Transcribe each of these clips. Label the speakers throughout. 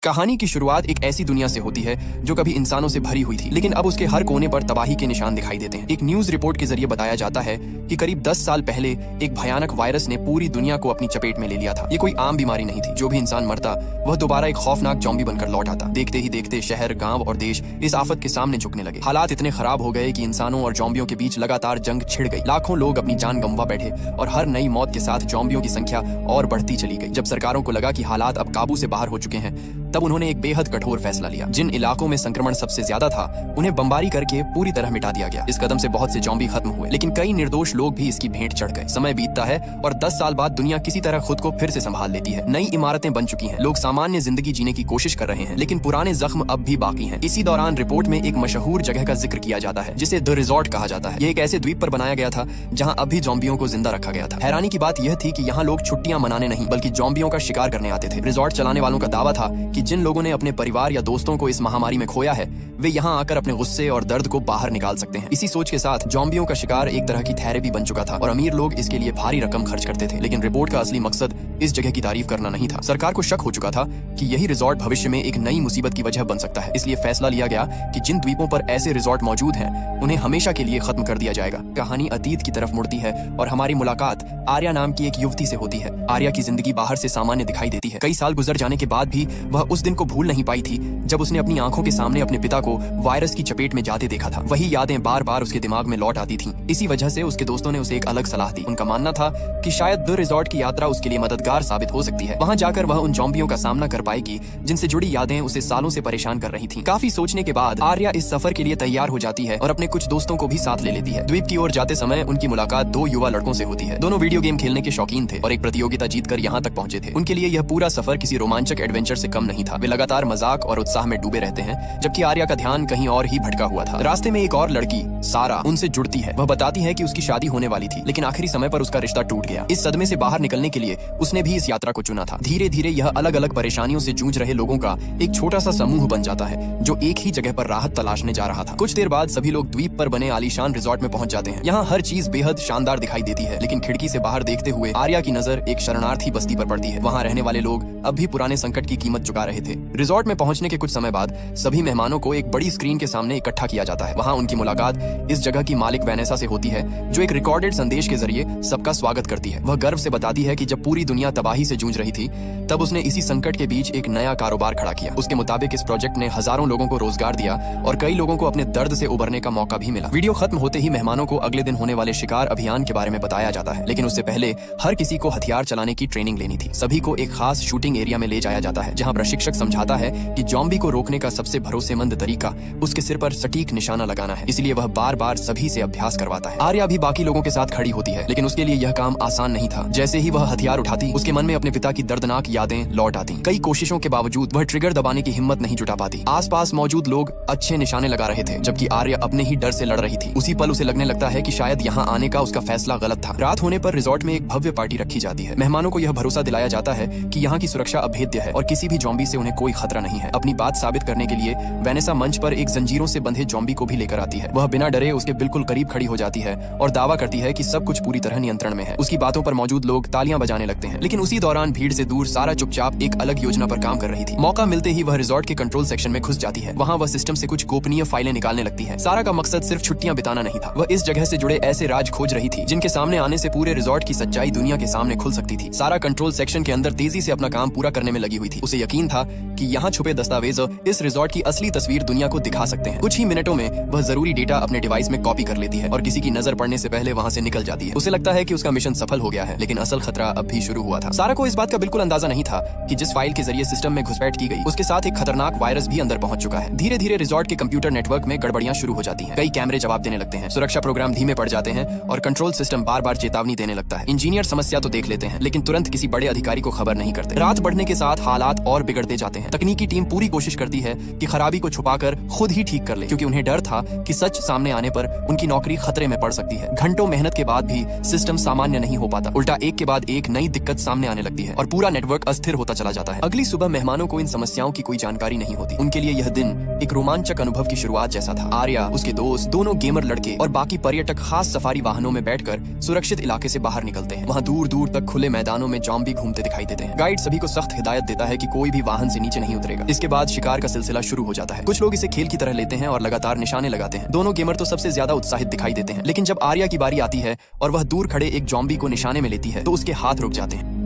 Speaker 1: कहानी की शुरुआत एक ऐसी दुनिया से होती है जो कभी इंसानों से भरी हुई थी, लेकिन अब उसके हर कोने पर तबाही के निशान दिखाई देते हैं। एक न्यूज रिपोर्ट के जरिए बताया जाता है कि करीब 10 साल पहले एक भयानक वायरस ने पूरी दुनिया को अपनी चपेट में ले लिया था। ये कोई आम बीमारी नहीं थी। जो भी इंसान मरता वह दोबारा एक खौफनाक जॉम्बी बनकर लौट आता। देखते ही देखते शहर, गांव और देश इस आफत के सामने झुकने लगे। हालात इतने खराब हो गए कि इंसानों और जॉम्बियों के बीच लगातार जंग छिड़ गई। लाखों लोग अपनी जान गंवा बैठे और हर नई मौत के साथ जॉम्बियों की संख्या और बढ़ती चली गई। जब सरकारों को लगा कि हालात अब काबू से बाहर हो चुके हैं, तब उन्होंने एक बेहद कठोर फैसला लिया। जिन इलाकों में संक्रमण सबसे ज्यादा था उन्हें बमबारी करके पूरी तरह मिटा दिया गया। इस कदम से बहुत से जॉम्बी खत्म हुए, लेकिन कई निर्दोष लोग भी इसकी भेंट चढ़ गए। समय बीतता है और 10 साल बाद दुनिया किसी तरह खुद को फिर से संभाल लेती है। नई इमारतें बन चुकी हैं, लोग सामान्य जिंदगी जीने की कोशिश कर रहे हैं, लेकिन पुराने जख्म अब भी बाकी हैं। इसी दौरान रिपोर्ट में एक मशहूर जगह का जिक्र किया जाता है जिसे द रिजॉर्ट कहा जाता है। ये एक ऐसे द्वीप पर बनाया गया था जहाँ अब भी जॉम्बियों को जिंदा रखा गया था। हैरानी की बात यह थी कि यहाँ लोग छुट्टियां मनाने नहीं बल्कि जॉम्बियों का शिकार करने आते थे। रिजॉर्ट चलाने वालों का दावा था कि जिन लोगों ने अपने परिवार या दोस्तों को इस महामारी में खोया है वे यहाँ आकर अपने गुस्से और दर्द को बाहर निकाल सकते हैं। इसी सोच के साथ जॉम्बियों का शिकार एक तरह की थेरेपी बन चुका था और अमीर लोग इसके लिए भारी रकम खर्च करते थे। लेकिन रिपोर्ट का असली मकसद इस जगह की तारीफ करना नहीं था। सरकार को शक हो चुका था कि यही रिजॉर्ट भविष्य में एक नई मुसीबत की वजह बन सकता है। इसलिए फैसला लिया गया कि जिन द्वीपों पर ऐसे रिजॉर्ट मौजूद हैं उन्हें हमेशा के लिए खत्म कर दिया जाएगा। कहानी अतीत की तरफ मुड़ती है और हमारी मुलाकात आर्या नाम की एक युवती से होती है। आर्या की जिंदगी बाहर से सामान्य दिखाई देती है। कई साल गुजर जाने के बाद भी वह उस दिन को भूल नहीं पाई थी जब उसने अपनी आंखों के सामने अपने पिता को वायरस की चपेट में जाते देखा था। वही यादें बार बार उसके दिमाग में लौट आती थीं। इसी वजह से उसके दोस्तों ने उसे एक अलग सलाह दी। उनका मानना था कि शायद द रिजॉर्ट की यात्रा उसके लिए मददगार साबित हो सकती है। वहां जाकर वह उन जॉम्बियों का सामना कर पाएगी जिनसे जुड़ी यादें उसे सालों से परेशान कर रही थीं। काफी सोचने के बाद आर्या इस सफर के लिए तैयार हो जाती है और अपने कुछ दोस्तों को भी साथ ले लेती है। द्वीप की ओर जाते समय उनकी मुलाकात दो युवा लड़कों से होती है। दोनों वीडियो गेम खेलने के शौकीन थे और एक प्रतियोगिता जीतकर यहाँ तक पहुंचे थे। उनके लिए यह पूरा सफर किसी रोमांचक एडवेंचर से कम नहीं था। वे लगातार मजाक और उत्साह में डूबे रहते हैं जबकि आर्या का ध्यान कहीं और ही भटका हुआ था। रास्ते में एक और लड़की सारा उनसे जुड़ती है। वह बताती है कि उसकी शादी होने वाली थी, लेकिन आखिरी समय पर उसका रिश्ता टूट गया। इस सदमे से बाहर निकलने के लिए उसने भी इस यात्रा को चुना था। धीरे धीरे यह अलग अलग परेशानियों से जूझ रहे लोगों का एक छोटा सा समूह बन जाता है जो एक ही जगह पर राहत तलाशने जा रहा था। कुछ देर बाद सभी लोग द्वीप पर बने आलीशान रिजॉर्ट में पहुंच जाते हैं। यहाँ हर चीज बेहद शानदार दिखाई देती है, लेकिन खिड़की से बाहर देखते हुए आर्या की नजर एक शरणार्थी बस्ती पर पड़ती है। वहाँ रहने वाले लोग अब भी पुराने संकट की कीमत चुका रहे थे। रिजॉर्ट में पहुंचने के कुछ समय बाद सभी मेहमानों को एक बड़ी स्क्रीन के सामने इकट्ठा किया जाता है। वहाँ उनकी मुलाकात इस जगह की मालिक वैनेसा से होती है जो एक रिकॉर्डेड संदेश के जरिए सबका स्वागत करती है। वह गर्व से बताती है कि जब पूरी दुनिया तबाही से जूझ रही थी तब उसने इसी संकट के बीच एक नया कारोबार खड़ा किया। उसके मुताबिक इस प्रोजेक्ट ने हजारों लोगों को रोजगार दिया और कई लोगों को अपने दर्द से उबरने का मौका भी मिला। वीडियो खत्म होते ही मेहमानों को अगले दिन होने वाले शिकार अभियान के बारे में बताया जाता है, लेकिन उससे पहले हर किसी को हथियार चलाने की ट्रेनिंग लेनी थी। सभी को एक खास शूटिंग एरिया में ले जाया जाता है जहाँ प्रशिक्षक समझाता है कि जॉम्बी को रोकने का सबसे भरोसेमंद तरीका उसके सिर पर सटीक निशाना लगाना है। इसलिए वह बार बार सभी से अभ्यास करवाता है। आर्या भी बाकी लोगों के साथ खड़ी होती है, लेकिन उसके लिए यह काम आसान नहीं था। जैसे ही वह हथियार उठाती उसके मन में अपने पिता की दर्दनाक यादें लौट आती। कई कोशिशों के बावजूद वह ट्रिगर दबाने की हिम्मत नहीं जुटा पाती। आसपास मौजूद लोग अच्छे निशाने लगा रहे थे जबकि आर्या अपने ही डर से लड़ रही थी। उसी पल उसे लगने लगता है कि शायद यहाँ आने का उसका फैसला गलत था। रात होने पर रिजॉर्ट में एक भव्य पार्टी रखी जाती है। मेहमानों को यह भरोसा दिलाया जाता है कि यहाँ की सुरक्षा अभेद्य है और किसी भी जॉम्बी से उन्हें कोई खतरा नहीं है। अपनी बात साबित करने के लिए वैनेसा मंच पर एक जंजीरों से बंधे जॉम्बी को भी लेकर आती है। वह बिना डरे उसके बिल्कुल करीब खड़ी हो जाती है और दावा करती है कि सब कुछ पूरी तरह नियंत्रण में है। उसकी बातों पर मौजूद लोग तालियां बजाने लगते हैं, लेकिन उसी दौरान भीड़ से दूर सारा चुपचाप एक अलग योजना पर काम कर रही थी। मौका मिलते ही वह रिजॉर्ट के कंट्रोल सेक्शन में घुस जाती है। वहाँ वह सिस्टम से कुछ गोपनीय फाइलें निकालने लगती है। सारा का मकसद सिर्फ छुट्टियां बिताना नहीं था, वह इस जगह से जुड़े ऐसे राज खोज रही थी जिनके सामने आने से पूरे रिजॉर्ट की सच्चाई दुनिया के सामने खुल सकती थी। सारा कंट्रोल सेक्शन के अंदर तेजी से अपना काम पूरा करने में लगी हुई थी। उसे यकीन था कि यहाँ छुपे दस्तावेज इस रिजॉर्ट की असली तस्वीर दुनिया को दिखा सकते हैं। कुछ ही मिनटों में वह जरूरी डेटा अपने डिवाइस में कॉपी कर लेती है और किसी की नजर पड़ने से पहले वहाँ से निकल जाती है। उसे लगता है कि उसका मिशन सफल हो गया है, लेकिन असल खतरा अब भी शुरू हुआ था। सारा को इस बात का बिल्कुल अंदाजा नहीं था कि जिस फाइल के जरिए सिस्टम में घुसपैठ की गई उसके साथ एक खतरनाक वायरस भी अंदर पहुंच चुका है। धीरे धीरे रिजॉर्ट के कंप्यूटर नेटवर्क में गड़बड़ियां शुरू हो जाती हैं। कई कैमरे जवाब देने लगते हैं, सुरक्षा प्रोग्राम धीमे पड़ जाते हैं और कंट्रोल सिस्टम बार बार चेतावनी देने लगता है। इंजीनियर समस्या तो देख लेते हैं, लेकिन तुरंत किसी बड़े अधिकारी को खबर नहीं करते। रात बढ़ने के साथ हालात और बिगड़ते जाते हैं। तकनीकी टीम पूरी कोशिश करती है कि खराबी को छुपाकर खुद ही ठीक कर ले, क्योंकि उन्हें डर था कि सच सामने आने पर उनकी नौकरी खतरे में पड़ सकती है। घंटों मेहनत के बाद भी सिस्टम सामान्य नहीं हो पाता, उल्टा एक के बाद एक नई दिक्कत सामने आने लगती है और पूरा नेटवर्क अस्थिर होता चला जाता है। अगली सुबह मेहमानों को इन समस्याओं की कोई जानकारी नहीं होती। उनके लिए यह दिन एक रोमांचक अनुभव की शुरुआत जैसा था। आर्या, उसके दोस्त, दोनों गेमर लड़के और बाकी पर्यटक खास सफारी वाहनों में बैठकर सुरक्षित इलाके से बाहर निकलते हैं। वहाँ दूर दूर तक खुले मैदानों में जॉम्बी घूमते दिखाई देते हैं। गाइड सभी को सख्त हिदायत देता है कि कोई भी वाहन से नीचे नहीं उतरेगा। इसके बाद शिकार का सिलसिला शुरू हो जाता है। कुछ लोग इसे खेल की तरह लेते हैं और लगातार निशाने लगाते हैं। दोनों गेमर तो सबसे ज्यादा उत्साहित दिखाई देते हैं, लेकिन जब आर्या की बारी आती है और वह दूर खड़े एक ज़ॉम्बी को निशाने में लेती है तो उसके हाथ रुक जाते हैं।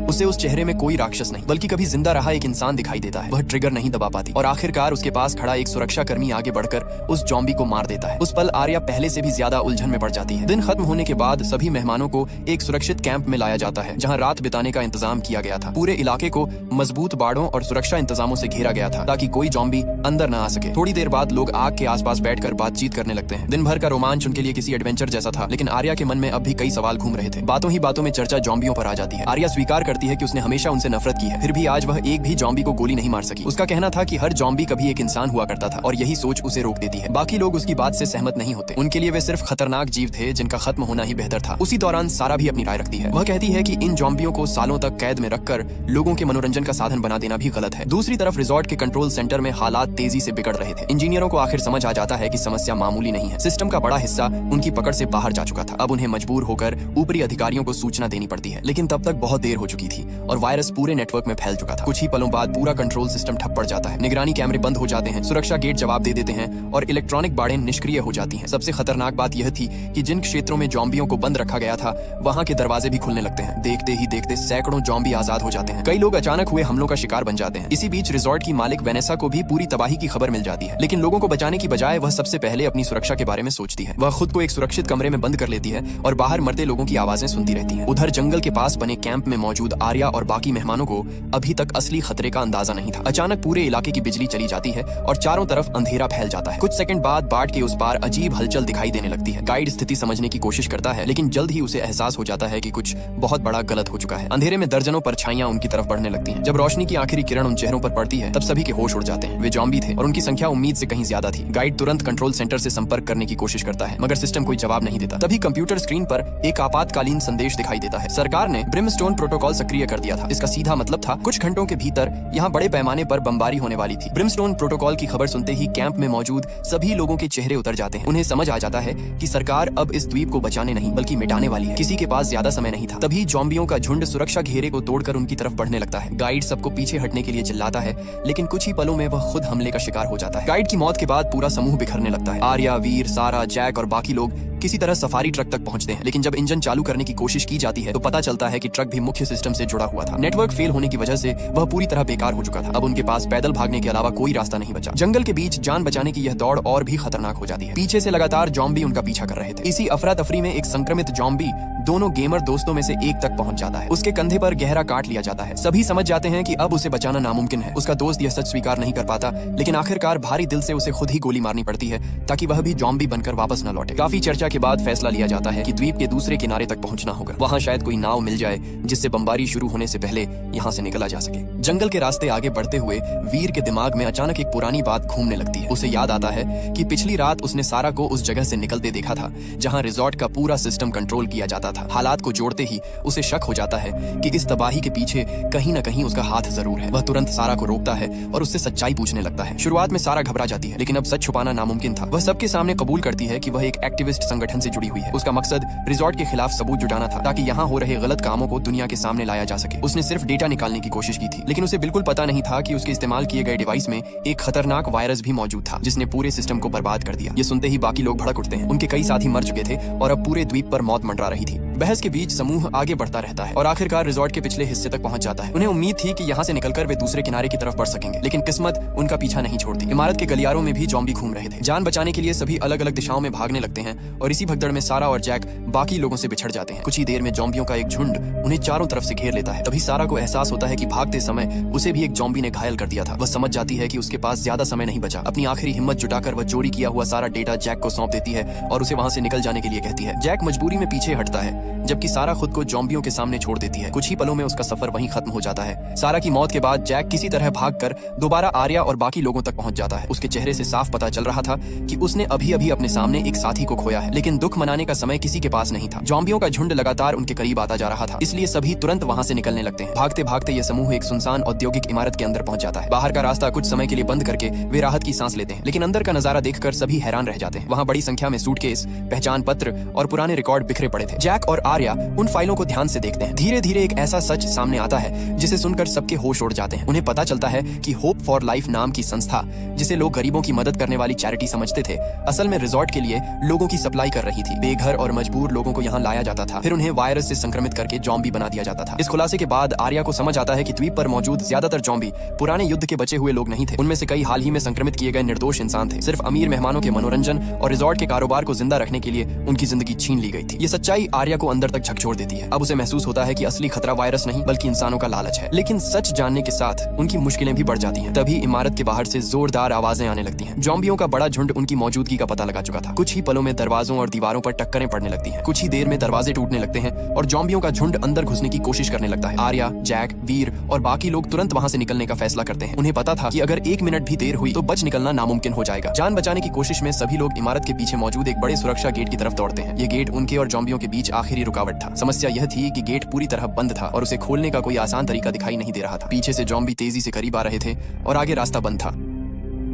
Speaker 1: उसे उस चेहरे में कोई राक्षस नहीं बल्कि कभी जिंदा रहा एक इंसान दिखाई देता है। वह ट्रिगर नहीं दबा पाती और आखिरकार उसके पास खड़ा एक सुरक्षा कर्मी आगे बढ़कर उस ज़ॉम्बी को मार देता है। उस पल आर्या पहले से भी ज्यादा उलझन में पड़ जाती है। दिन खत्म होने के बाद सभी मेहमानों को एक सुरक्षित कैंप में लाया जाता है जहाँ रात बिताने का इंतजाम किया गया था। पूरे इलाके को मजबूत बाड़ों और सुरक्षा इंतजामों से घेरा गया था ताकि कोई ज़ॉम्बी अंदर न आ सके। थोड़ी देर बाद लोग आग के आसपास बैठकर बातचीत करने लगते हैं। दिन भर का रोमांच उनके लिए किसी एडवेंचर जैसा था, लेकिन आर्या के मन में अब भी कई सवाल घूम रहे थे। बातों ही बातों में चर्चा ज़ॉम्बियों पर आ जाती है। आर्या स्वीकार करती है कि उसने हमेशा उनसे नफरत की है, फिर भी आज वह एक भी ज़ॉम्बी को गोली नहीं मार सकी। उसका कहना था कि हर ज़ॉम्बी कभी एक इंसान हुआ करता था और यही सोच उसे रोक देती है। बाकी लोग उसकी बात से सहमत नहीं होते। उनके लिए वे सिर्फ खतरनाक जीव थे जिनका खत्म होना ही बेहतर था। उसी दौरान सारा भी अपनी राय रखती है। वह कहती है कि इन ज़ॉम्बियों को सालों तक कैद में रखकर लोगों के मनोरंजन का साधन बना देना भी गलत है। दूसरी तरफ रिजॉर्ट के कंट्रोल सेंटर में हालात तेजी से बिगड़ रहे थे। इंजीनियरों को आखिर समझ आ जाता है कि समस्या मामूली नहीं है। सिस्टम का बड़ा हिस्सा उनकी पकड़ से बाहर जा चुका था। अब उन्हें मजबूर होकर ऊपरी अधिकारियों को सूचना देनी पड़ती है, लेकिन तब तक बहुत देर हो चुकी थी और वायरस पूरे नेटवर्क में फैल चुका था। कुछ ही पलों बाद पूरा कंट्रोल सिस्टम ठप पड़ जाता है। निगरानी कैमरे बंद हो जाते हैं, सुरक्षा गेट जवाब दे देते हैं और इलेक्ट्रॉनिक बाड़ें निष्क्रिय हो जाती हैं। सबसे खतरनाक बात यह थी कि जिन क्षेत्रों में ज़ॉम्बियों को बंद रखा गया था वहां के दरवाजे भी खुलने लगते हैं। देखते ही देखते सैकड़ों ज़ॉम्बी आजाद हो जाते हैं। कई लोग अचानक हुए हमलों का शिकार बन जाते हैं। इसी बीच रिजॉर्ट की मालिक वेनेसा को भी पूरी तबाही की खबर मिल जाती है, लेकिन लोगों को बचाने की बजाय वह सबसे पहले अपनी सुरक्षा के बारे में सोचती है। वह खुद को एक सुरक्षित कमरे में बंद कर लेती है और बाहर मरते लोगों की आवाजें सुनती रहती है। उधर जंगल के पास बने कैंप में मौजूद आर्या और बाकी मेहमानों को अभी तक असली खतरे का अंदाजा नहीं था। अचानक पूरे इलाके की बिजली चली जाती है और चारों तरफ अंधेरा फैल जाता है। कुछ सेकंड बाद बाढ़ के उस पार अजीब हलचल दिखाई देने लगती है। गाइड स्थिति समझने की कोशिश करता है, लेकिन जल्द ही उसे एहसास हो जाता है कि कुछ बहुत बड़ा गलत हो चुका है। अंधेरे में दर्जनों परछाइयां उनकी तरफ बढ़ने लगती हैं। जब रोशनी की आखिरी किरण उन चेहरों पर पड़ती है तब सभी के होश उड़ जाते हैं। वे ज़ॉम्बी थे और उनकी संख्या उम्मीद से कहीं ज्यादा थी। गाइड तुरंत कंट्रोल सेंटर से संपर्क करने की कोशिश करता है, मगर सिस्टम कोई जवाब नहीं देता। तभी कंप्यूटर स्क्रीन पर एक आपातकालीन संदेश दिखाई देता है। सरकार ने ब्रिमस्टोन प्रोटोकॉल सक्रिय कर दिया था। इसका सीधा मतलब था कुछ घंटों के भीतर यहाँ बड़े पैमाने पर बमबारी होने वाली थी। ब्रिमस्टोन प्रोटोकॉल की खबर सुनते ही कैंप में मौजूद सभी लोगों के चेहरे उतर जाते हैं। उन्हें समझ आ जाता है कि सरकार अब इस द्वीप को बचाने नहीं बल्कि मिटाने वाली है। किसी के पास ज्यादा समय नहीं था। तभी ज़ॉम्बियों का झुंड सुरक्षा घेरे को तोड़कर उनकी तरफ बढ़ने लगता है। गाइड सबको पीछे हटने के लिए चिल्लाता है, लेकिन कुछ ही पलों में वह खुद हमले का शिकार हो जाता है। गाइड की मौत के बाद पूरा समूह बिखरने लगता है। आर्या, वीर, सारा, जैक और बाकी लोग किसी तरह सफारी ट्रक तक पहुंचते हैं, लेकिन जब इंजन चालू करने की कोशिश की जाती है तो पता चलता है कि ट्रक भी मुख्य सिस्टम से जुड़ा हुआ था। नेटवर्क फेल होने की वजह से वह पूरी तरह बेकार हो चुका था। अब उनके पास पैदल भागने के अलावा कोई रास्ता नहीं बचा। जंगल के बीच जान बचाने की यह दौड़ और भी खतरनाक हो जाती है। पीछे से लगातार ज़ॉम्बी उनका पीछा कर रहे थे। इसी अफरा तफरी में एक संक्रमित ज़ॉम्बी दोनों गेमर दोस्तों में से एक तक पहुंच जाता है। उसके कंधे पर गहरा काट लिया जाता है। सभी समझ जाते हैं कि अब उसे बचाना नामुमकिन है। उसका दोस्त यह सच स्वीकार नहीं कर पाता, लेकिन आखिरकार भारी दिल से उसे खुद ही गोली मारनी पड़ती है ताकि वह भी ज़ॉम्बी बनकर वापस न लौटे। काफी चर्चा के बाद फैसला लिया जाता है कि द्वीप के दूसरे किनारे तक पहुंचना होगा। वहां शायद कोई नाव मिल जाए जिससे बमबारी शुरू होने से पहले यहां से निकला जा सके। जंगल के रास्ते आगे बढ़ते हुए वीर के दिमाग में अचानक एक पुरानी बात घूमने लगती है। उसे याद आता है कि पिछली रात उसने सारा को उस जगह से निकलते देखा था जहां रिजॉर्ट का पूरा सिस्टम कंट्रोल किया जाता था। हालात को जोड़ते ही उसे शक हो जाता है कि इस तबाही के पीछे कहीं न कहीं उसका हाथ जरूर है। वह तुरंत सारा को रोकता है और उससे सच्चाई पूछने लगता है। शुरुआत में सारा घबरा जाती है, लेकिन अब सच छुपाना नामुमकिन था। वह सबके सामने कबूल करती है कि वह एक एक्टिविस्ट संगठन से जुड़ी हुई है। उसका मकसद रिजॉर्ट के खिलाफ सबूत जुटाना था ताकि यहाँ हो रहे गलत कामों को दुनिया के सामने लाया जा सके। उसने सिर्फ डेटा निकालने की कोशिश की थी, लेकिन उसे बिल्कुल पता नहीं था कि उसके इस्तेमाल किए गए डिवाइस में एक खतरनाक वायरस भी मौजूद था जिसने पूरे सिस्टम को बर्बाद कर दिया। ये सुनते ही बाकी लोग भड़क उठते हैं। उनके कई साथी मर चुके थे और अब पूरे द्वीप पर मौत मंडरा रही थी। बहस के बीच समूह आगे बढ़ता रहता है और आखिरकार रिजॉर्ट के पिछले हिस्से तक पहुंच जाता है। उन्हें उम्मीद थी कि यहाँ से निकलकर वे दूसरे किनारे की तरफ बढ़ सकेंगे, लेकिन किस्मत उनका पीछा नहीं छोड़ती। इमारत के गलियारों में भी ज़ॉम्बी घूम रहे थे। जान बचाने के लिए सभी अलग अलग दिशाओं में भागने लगते हैं और इसी भगदड़ में सारा और जैक बाकी लोगों से बिछड़ जाते हैं। कुछ ही देर में ज़ॉम्बियों का एक झुंड उन्हें चारों तरफ से घेर लेता है। तभी सारा को एहसास होता है कि भागते समय उसे भी एक ज़ॉम्बी ने घायल कर दिया था। वह समझ जाती है कि उसके पास ज्यादा समय नहीं बचा। अपनी आखिरी हिम्मत जुटाकर वह चोरी किया हुआ सारा डेटा जैक को सौंप देती है और उसे वहां से निकल जाने के लिए कहती है। जैक मजबूरी में पीछे हटता है, जबकि सारा खुद को ज़ॉम्बियों के सामने छोड़ देती है। कुछ ही पलों में उसका सफर वहीं खत्म हो जाता है। सारा की मौत के बाद जैक किसी तरह भागकर दोबारा आर्या और बाकी लोगों तक पहुंच जाता है। उसके चेहरे से साफ पता चल रहा था कि उसने अभी अभी अपने सामने एक साथी को खोया है, लेकिन दुख मनाने का समय किसी के पास नहीं था। ज़ॉम्बियों का झुंड लगातार उनके करीब आता जा रहा था, इसलिए सभी तुरंत वहां से निकलने लगते हैं। भागते भागते यह समूह एक सुनसान औद्योगिक इमारत के अंदर पहुंच जाता है। बाहर का रास्ता कुछ समय के लिए बंद करके वे राहत की सांस लेते हैं, लेकिन अंदर का नजारा देखकर सभी हैरान रह जाते हैं। वहां बड़ी संख्या में सूटकेस, पहचान पत्र और पुराने रिकॉर्ड बिखरे पड़े थे। जैक और आर्या उन फाइलों को ध्यान से देखते हैं। धीरे धीरे एक ऐसा सच सामने आता है जिसे सुनकर सबके होश उड़ जाते हैं। उन्हें पता चलता है कि होप फॉर लाइफ नाम की संस्था, जिसे लोग गरीबों की मदद करने वाली चैरिटी समझते थे, असल में रिजॉर्ट के लिए लोगों की सप्लाई कर रही थी। बेघर और मजबूर लोगों को यहाँ लाया जाता था, फिर उन्हें वायरस से संक्रमित करके जॉम्बी बना दिया जाता था। इस खुलासे के बाद आर्या को समझ आता है कि द्वीप पर मौजूद ज्यादातर जॉम्बी पुराने युद्ध के बचे हुए लोग नहीं थे। उनमें से कई हाल ही में संक्रमित किए गए निर्दोष इंसान थे। सिर्फ अमीर मेहमानों के मनोरंजन और रिजॉर्ट के कारोबार को जिंदा रखने के लिए उनकी जिंदगी छीन ली गई थी। ये सच्चाई आर्या को अंदर तक झकझोर देती है। अब उसे महसूस होता है कि असली खतरा वायरस नहीं बल्कि इंसानों का लालच है। लेकिन सच जानने के साथ उनकी मुश्किलें भी बढ़ जाती हैं। तभी इमारत के बाहर से जोरदार आवाजें आने लगती हैं। जॉम्बियों का बड़ा झुंड उनकी मौजूदगी का पता लगा चुका था। कुछ ही पलों में दरवाजों और दीवारों पर टक्करें पड़ने लगती हैं। कुछ ही देर में दरवाजे टूटने लगते हैं और जॉम्बियों का झुंड अंदर घुसने की कोशिश करने लगता है। आर्या, जैक, वीर और बाकी लोग तुरंत वहां से निकलने का फैसला करते हैं। उन्हें पता था कि अगर 1 मिनट भी देर हुई तो बच निकलना नामुमकिन हो जाएगा। जान बचाने की कोशिश में सभी लोग इमारत के पीछे मौजूद एक बड़े सुरक्षा गेट की तरफ दौड़ते हैं। ये गेट उनके और जॉम्बियों के बीच आखिरी रुकावट था। समस्या यह थी कि गेट पूरी तरह बंद था और उसे खोलने का कोई आसान तरीका दिखाई नहीं दे रहा था। पीछे से जॉम्बी तेजी से करीब आ रहे थे और आगे रास्ता बंद था।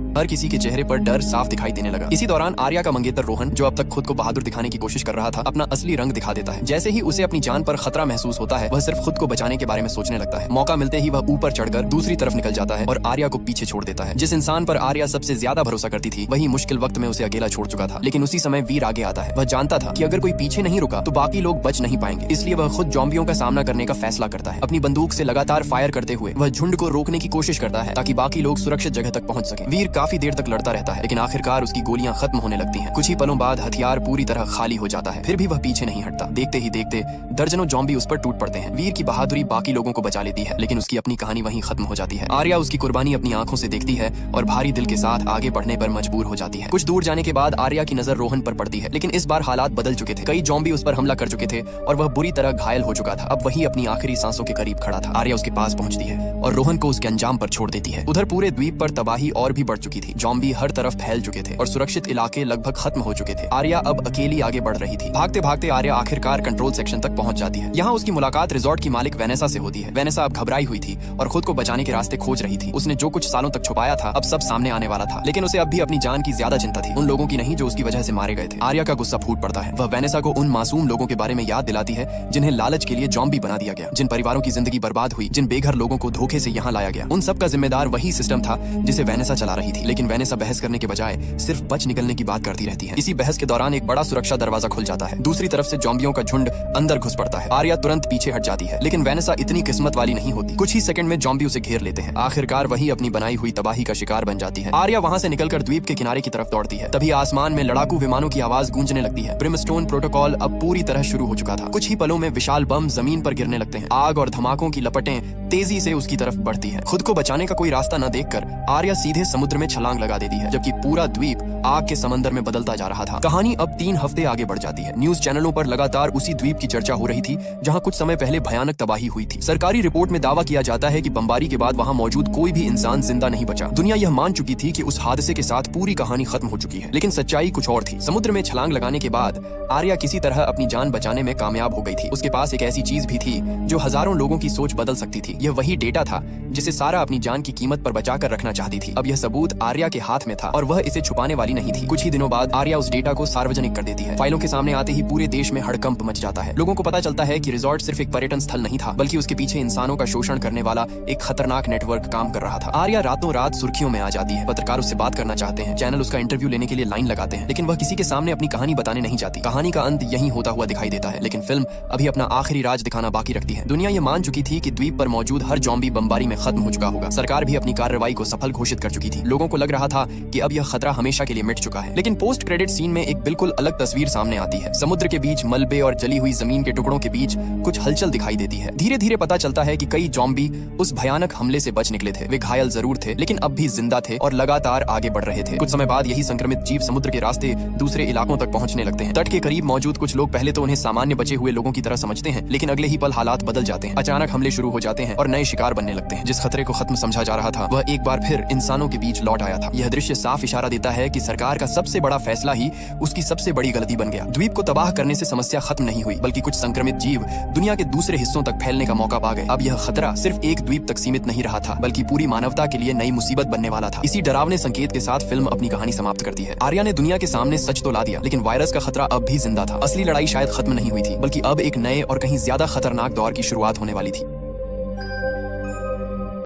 Speaker 1: हर किसी के चेहरे पर डर साफ दिखाई देने लगा। इसी दौरान आर्या का मंगेतर रोहन, जो अब तक खुद को बहादुर दिखाने की कोशिश कर रहा था, अपना असली रंग दिखा देता है। जैसे ही उसे अपनी जान पर खतरा महसूस होता है, वह सिर्फ खुद को बचाने के बारे में सोचने लगता है। मौका मिलते ही वह ऊपर चढ़कर दूसरी तरफ निकल जाता है और आर्या को पीछे छोड़ देता है। जिस इंसान पर आर्या सबसे ज्यादा भरोसा करती थी, वही मुश्किल वक्त में उसे अकेला छोड़ चुका था। लेकिन उसी समय वीर आगे आता है। वह जानता था कि अगर कोई पीछे नहीं रुका तो बाकी लोग बच नहीं पाएंगे, इसलिए वह खुद जॉम्बियों का सामना करने का फैसला करता है। अपनी बंदूक से लगातार फायर करते हुए वह झुंड को रोकने की कोशिश करता है ताकि बाकी लोग सुरक्षित जगह तक पहुंच सके। वीर काफी देर तक लड़ता रहता है, लेकिन आखिरकार उसकी गोलियां खत्म होने लगती हैं। कुछ ही पलों बाद हथियार पूरी तरह खाली हो जाता है। फिर भी वह पीछे नहीं हटता। देखते ही देखते दर्जनों जॉम्बी उस पर टूट पड़ते हैं। वीर की बहादुरी बाकी लोगों को बचा लेती है, लेकिन उसकी अपनी कहानी वहीं खत्म हो जाती है। आर्या उसकी कुर्बानी अपनी आंखों से देखती है और भारी दिल के साथ आगे बढ़ने पर मजबूर हो जाती है। कुछ दूर जाने के बाद आर्या की नजर रोहन पर पड़ती है, लेकिन इस बार हालात बदल चुके थे। कई जॉम्बी उस पर हमला कर चुके थे और वह बुरी तरह घायल हो चुका था। अब वही अपनी आखिरी सांसों के करीब खड़ा था। आर्या उसके पास पहुंचती है और रोहन को उसके अंजाम पर छोड़ देती है। उधर पूरे द्वीप पर तबाही और भी बढ़ चुकी थी। जॉम्बी हर तरफ फैल चुके थे और सुरक्षित इलाके लगभग खत्म हो चुके थे। आर्या अब अकेली आगे बढ़ रही थी। भागते भागते आर्या आखिरकार कंट्रोल सेक्शन तक पहुंच जाती है। यहाँ उसकी मुलाकात रिजॉर्ट की मालिक वेनेसा से होती है। वेनेसा अब घबराई हुई थी और खुद को बचाने के रास्ते खोज रही थी। उसने जो कुछ सालों तक छुपाया था अब सब सामने आने वाला था, लेकिन उसे अब भी अपनी जान की ज्यादा चिंता थी, उन लोगों की नहीं जो उसकी वजह से मारे गए थे। आर्या का गुस्सा फूट पड़ता है। वह वेनेसा को उन मासूम लोगों के बारे में याद दिलाती है जिन्हें लालच के लिए जॉम्बी बना दिया गया, जिन परिवारों की जिंदगी बर्बाद हुई, जिन बेघर लोगों को धोखे से यहाँ लाया गया। उन सब का जिम्मेदार वही सिस्टम था जिसे वेनेसा चला रही थी। लेकिन वेनेसा बहस करने के बजाय सिर्फ बच निकलने की बात करती रहती है। इसी बहस के दौरान एक बड़ा सुरक्षा दरवाजा खुल जाता है। दूसरी तरफ से जॉम्बियों का झुंड अंदर घुस पड़ता है। आर्या तुरंत पीछे हट जाती है, लेकिन वेनेसा इतनी किस्मत वाली नहीं होती। कुछ ही सेकंड में जॉम्बी उसे घेर लेते हैं। आखिरकार वही अपनी बनाई हुई तबाही का शिकार बन जाती है। आर्या वहां से निकलकर द्वीप के किनारे की तरफ दौड़ती है। तभी आसमान में लड़ाकू विमानों की आवाज गूंजने लगती है। ब्रिमस्टोन प्रोटोकॉल अब पूरी तरह शुरू हो चुका था। कुछ ही पलों में विशाल बम जमीन पर गिरने लगते हैं। आग और धमाकों की लपटें तेजी से उसकी तरफ बढ़ती है। खुद को बचाने का कोई रास्ता न देखकर आर्या सीधे समुद्र में छलांग लगा देती है, जबकि पूरा द्वीप आग के समंदर में बदलता जा रहा था। कहानी अब 3 हफ्ते आगे बढ़ जाती है। न्यूज चैनलों पर लगातार उसी द्वीप की चर्चा हो रही थी जहां कुछ समय पहले भयानक तबाही हुई थी। सरकारी रिपोर्ट में दावा किया जाता है कि बमबारी के बाद वहां मौजूद कोई भी इंसान जिंदा नहीं बचा। दुनिया यह मान चुकी थी कि उस हादसे के साथ पूरी कहानी खत्म हो चुकी है, लेकिन सच्चाई कुछ और थी। समुद्र में छलांग लगाने के बाद आर्या किसी तरह अपनी जान बचाने में कामयाब हो गई थी। उसके पास एक ऐसी चीज भी थी जो हजारों लोगों की सोच बदल सकती थी। यह वही डेटा था जिसे सारा अपनी जान की कीमत पर बचाकर रखना चाहती थी। अब यह सबूत आर्या के हाथ में था और वह इसे छुपाने वाली नहीं थी। कुछ ही दिनों बाद आर्या उस डेटा को सार्वजनिक कर देती है। फाइलों के सामने आते ही पूरे देश में हड़कंप मच जाता है। लोगों को पता चलता है कि रिजॉर्ट सिर्फ एक पर्यटन स्थल नहीं था, बल्कि उसके पीछे इंसानों का शोषण करने वाला एक खतरनाक नेटवर्क काम कर रहा था। आर्या रातों रात सुर्खियों में आ जाती है। पत्रकार उससे बात करना चाहते हैं, चैनल उसका इंटरव्यू लेने के लिए लाइन लगाते हैं, लेकिन वह किसी के सामने अपनी कहानी बताने नहीं चाहती। कहानी का अंत यहीं होता हुआ दिखाई देता है, लेकिन फिल्म अभी अपना आखिरी राज दिखाना बाकी रखती है। दुनिया ये मान चुकी थी कि द्वीप पर मौजूद हर जॉम्बी बमबारी में खत्म हो चुका होगा। सरकार भी अपनी कार्रवाई को सफल घोषित कर चुकी थी। लोगों को लग रहा था कि अब यह खतरा हमेशा के लिए मिट चुका है। लेकिन पोस्ट क्रेडिट सीन में एक बिल्कुल अलग तस्वीर सामने आती है। समुद्र के बीच मलबे और जली हुई जमीन के टुकड़ों के बीच कुछ हलचल दिखाई देती है। धीरे धीरे पता चलता है कि कई जॉम्बी उस भयानक हमले से बच निकले थे। वे घायल जरूर थे, लेकिन अब भी जिंदा थे और लगातार आगे बढ़ रहे थे। कुछ समय बाद यही संक्रमित जीव समुद्र के रास्ते दूसरे इलाकों तक पहुंचने लगते हैं। तट के करीब मौजूद कुछ लोग पहले तो उन्हें सामान्य बचे हुए लोगों की तरह समझते हैं, लेकिन अगले ही पल हालात बदल जाते हैं। अचानक हमले शुरू हो जाते हैं और नए शिकार बनने लगते हैं। जिस खतरे को खत्म समझा जा रहा था वह एक बार फिर इंसानों के बीच लौट लौट आया था। यह दृश्य साफ इशारा देता है कि सरकार का सबसे बड़ा फैसला ही उसकी सबसे बड़ी गलती बन गया। द्वीप को तबाह करने से समस्या खत्म नहीं हुई, बल्कि कुछ संक्रमित जीव दुनिया के दूसरे हिस्सों तक फैलने का मौका पा गए। अब यह खतरा सिर्फ एक द्वीप तक सीमित नहीं रहा था, बल्कि पूरी मानवता के लिए नई मुसीबत बनने वाला था। इसी डरावने संकेत के साथ फिल्म अपनी कहानी समाप्त करती है। आर्या ने दुनिया के सामने सच तो ला दिया, लेकिन वायरस का खतरा अब भी जिंदा था। असली लड़ाई शायद खत्म नहीं हुई थी, बल्कि अब एक नए और कहीं ज्यादा खतरनाक दौर की शुरुआत होने वाली थी।